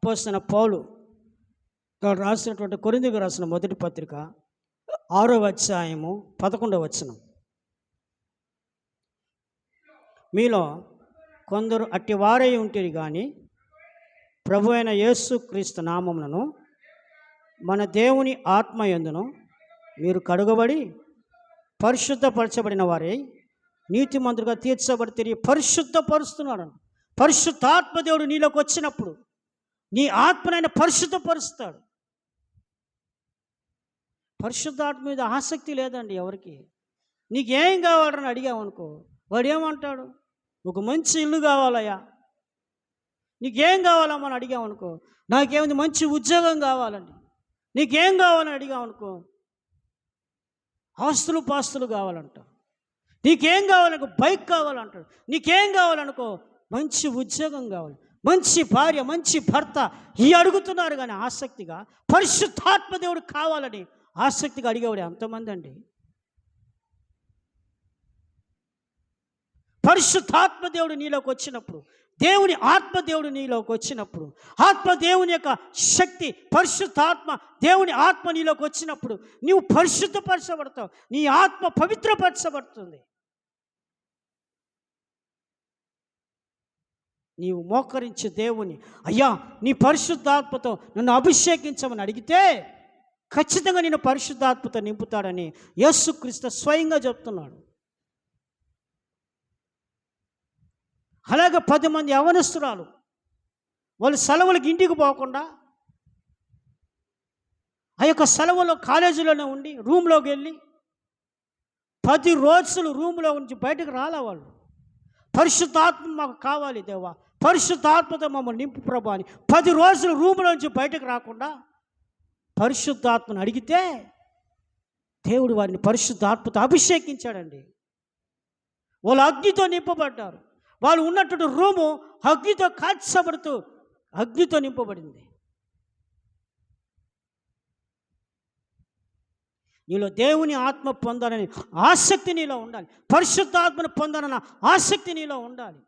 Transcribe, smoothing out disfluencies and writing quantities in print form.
అపోస్తలుడైన పౌలు రాసినటువంటి కొరింథీయులకు రాసిన మొదటి పత్రిక 6వ అధ్యాయము 11వ వచనం. మీలో కొందరు అట్టివారై ఉంటిరి కానీ ప్రభు అయిన యేసుక్రీస్తు నామములను మన దేవుని ఆత్మయందును మీరు కడుగబడి పరిశుద్ధపరచబడిన వారై నీతిమంతులుగా తీర్చబడి తిరిగి పరిశుద్ధపరుస్తున్నాడు. పరిశుద్ధాత్మ దేవుడు నీలోకి వచ్చినప్పుడు నీ ఆత్మనైనా పరిశుద్ధపరుస్తాడు. పరిశుద్ధాత్మ మీద ఆసక్తి లేదండి ఎవరికి. నీకేం కావాలని అడిగావనుకో, వాడు ఏమంటాడు? ఒక మంచి ఇల్లు కావాలయ్యా. నీకేం కావాలమ్మని అడిగామనుకో, నాకేముంది మంచి ఉద్యోగం కావాలండి. నీకేం కావాలని అడిగామనుకో, ఆస్తులు పాస్తులు కావాలంట. నీకేం కావాలనుకో, బైక్ కావాలంటాడు. నీకేం కావాలనుకో, మంచి ఉద్యోగం కావాలి, మంచి భార్య, మంచి భర్త. ఈ అడుగుతున్నారు కానీ ఆసక్తిగా పరిశుద్ధాత్మ దేవుడు కావాలని ఆసక్తిగా అడిగేవాడు ఎంతమంది అండి? పరిశుద్ధాత్మ దేవుడు నీలోకి వచ్చినప్పుడు, దేవుని ఆత్మదేవుడు నీలోకి వచ్చినప్పుడు, ఆత్మదేవుని యొక్క శక్తి, పరిశుద్ధాత్మ దేవుని ఆత్మ నీలోకి వచ్చినప్పుడు నీవు పరిశుద్ధపరచబడతావు. నీ ఆత్మ పవిత్రపరచబడుతుంది. నీవు మోకరించి దేవుని, అయ్యా నీ పరిశుద్ధాత్మతో నన్ను అభిషేకించమని అడిగితే ఖచ్చితంగా నేను పరిశుద్ధాత్మతో నింపుతాడని యేసుక్రీస్తు స్వయంగా చెప్తున్నాడు. అలాగే 10 మంది యవనస్తురాలు వాళ్ళు సెలవులకి ఇంటికి పోకుండా ఆ యొక్క సెలవులో కాలేజీలోనే ఉండి రూమ్లోకి వెళ్ళి 10 రోజులు రూమ్లో నుంచి బయటకు రాలే. వాళ్ళు పరిశుద్ధాత్మ మాకు కావాలి దేవా, పరిశుద్ధాత్మతో మమ్మల్ని నింపు ప్రభా అని 10 రోజులు రూమ్లో నుంచి బయటకు రాకుండా పరిశుద్ధాత్మను అడిగితే దేవుడు వారిని పరిశుద్ధాత్మతో అభిషేకించాడండి. వాళ్ళు అగ్నితో నింపబడ్డారు. వాళ్ళు ఉన్నటువంటి రూము అగ్నితో కాల్చబడుతూ అగ్నితో నింపబడింది. నీలో దేవుని ఆత్మ పొందాలని ఆసక్తి నీలో ఉండాలి. పరిశుద్ధాత్మను పొందాలన్న ఆసక్తి నీలో ఉండాలి.